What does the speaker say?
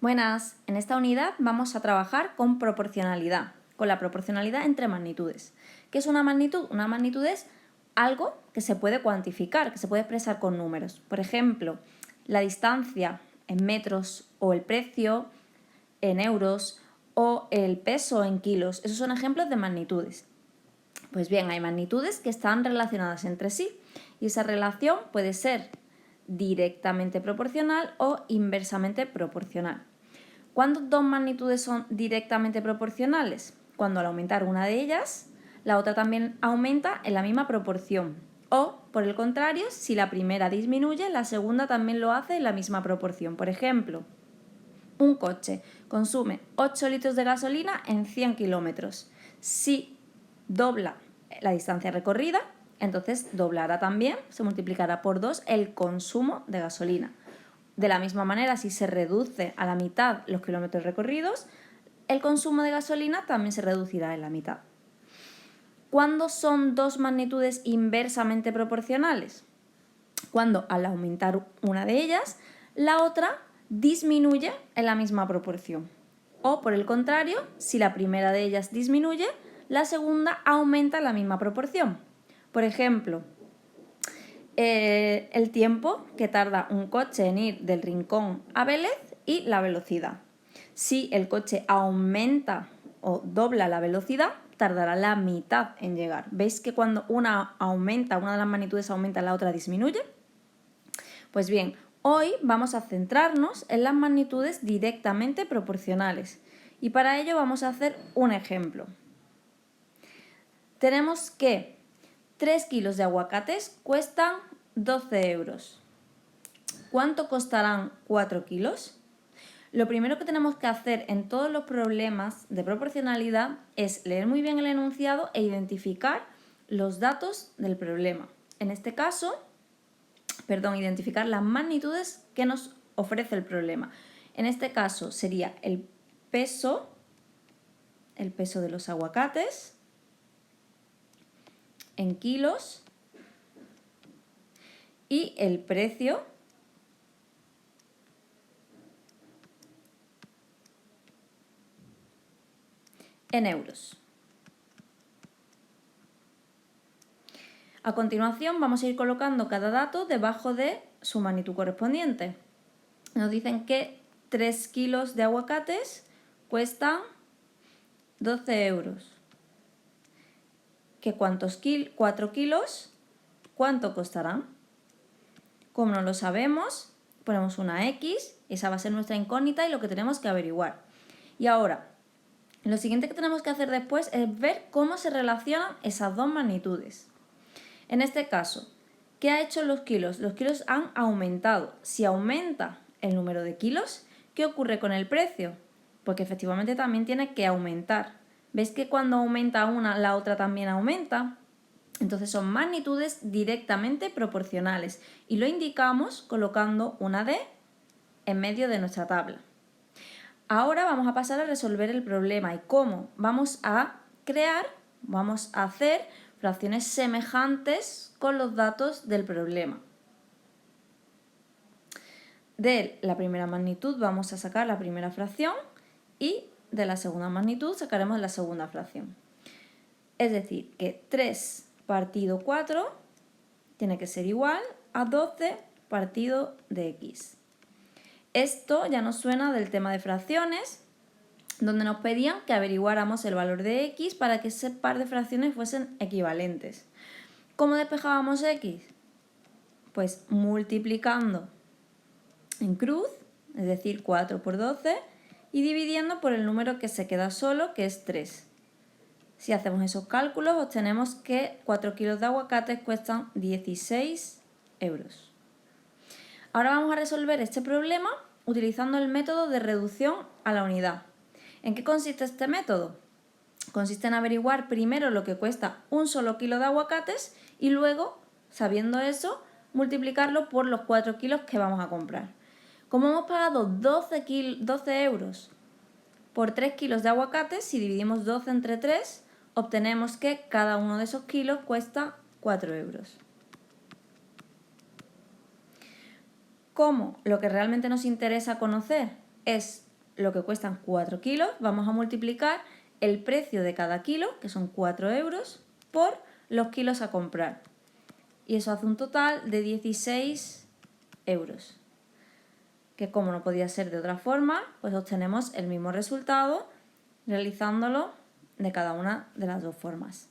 Buenas, en esta unidad vamos a trabajar con proporcionalidad, con la proporcionalidad entre magnitudes. ¿Qué es una magnitud? Una magnitud es algo que se puede cuantificar, que se puede expresar con números. Por ejemplo, la distancia en metros o el precio en euros o el peso en kilos. Esos son ejemplos de magnitudes. Pues bien, hay magnitudes que están relacionadas entre sí y esa relación puede ser directamente proporcional o inversamente proporcional. ¿Cuándo dos magnitudes son directamente proporcionales? Cuando al aumentar una de ellas, la otra también aumenta en la misma proporción. O, por el contrario, si la primera disminuye, la segunda también lo hace en la misma proporción. Por ejemplo, un coche consume 8 litros de gasolina en 100 kilómetros. Si dobla la distancia recorrida, entonces doblará también, se multiplicará por 2 el consumo de gasolina. De la misma manera, si se reduce a la mitad los kilómetros recorridos, el consumo de gasolina también se reducirá en la mitad. ¿Cuándo son dos magnitudes inversamente proporcionales? Cuando al aumentar una de ellas, la otra disminuye en la misma proporción. O por el contrario, si la primera de ellas disminuye, la segunda aumenta en la misma proporción. Por ejemplo, el tiempo que tarda un coche en ir del Rincón a Vélez y la velocidad. Si el coche aumenta o dobla la velocidad, tardará la mitad en llegar. ¿Veis que cuando una aumenta, una de las magnitudes aumenta, la otra disminuye? Pues bien, hoy vamos a centrarnos en las magnitudes directamente proporcionales y para ello vamos a hacer un ejemplo. Tenemos que 3 kilos de aguacates cuestan 12 euros. ¿Cuánto costarán 4 kilos? Lo primero que tenemos que hacer en todos los problemas de proporcionalidad es leer muy bien el enunciado e identificar los datos del problema. En este caso, identificar las magnitudes que nos ofrece el problema. En este caso sería el peso de los aguacates en kilos y el precio en euros. A continuación vamos a ir colocando cada dato debajo de su magnitud correspondiente. Nos dicen que 3 kilos de aguacates cuestan 12 euros. ¿Que 4 kilos cuánto costarán? Como no lo sabemos, ponemos una X, esa va a ser nuestra incógnita y lo que tenemos que averiguar. Y ahora, lo siguiente que tenemos que hacer después es ver cómo se relacionan esas dos magnitudes. En este caso, ¿qué ha hecho los kilos? Los kilos han aumentado. Si aumenta el número de kilos, ¿qué ocurre con el precio? Porque efectivamente también tiene que aumentar. ¿Ves que cuando aumenta una, la otra también aumenta? Entonces son magnitudes directamente proporcionales y lo indicamos colocando una D en medio de nuestra tabla. Ahora vamos a pasar a resolver el problema. ¿Y cómo? Vamos a hacer fracciones semejantes con los datos del problema. De la primera magnitud vamos a sacar la primera fracción y de la segunda magnitud sacaremos la segunda fracción. Es decir, que 3 partido 4 tiene que ser igual a 12 partido de x. Esto ya nos suena del tema de fracciones, donde nos pedían que averiguáramos el valor de x para que ese par de fracciones fuesen equivalentes. ¿Cómo despejábamos x? Pues multiplicando en cruz, es decir, 4 por 12, y dividiendo por el número que se queda solo, que es 3. Si hacemos esos cálculos, obtenemos que 4 kilos de aguacates cuestan 16 euros. Ahora vamos a resolver este problema utilizando el método de reducción a la unidad. ¿En qué consiste este método? Consiste en averiguar primero lo que cuesta un solo kilo de aguacates y luego, sabiendo eso, multiplicarlo por los 4 kilos que vamos a comprar. Como hemos pagado 12 euros por 3 kilos de aguacates, si dividimos 12 entre 3, obtenemos que cada uno de esos kilos cuesta 4 euros. Como lo que realmente nos interesa conocer es lo que cuestan 4 kilos, vamos a multiplicar el precio de cada kilo, que son 4 euros, por los kilos a comprar. Y eso hace un total de 16 euros. Que como no podía ser de otra forma, pues obtenemos el mismo resultado realizándolo de cada una de las dos formas.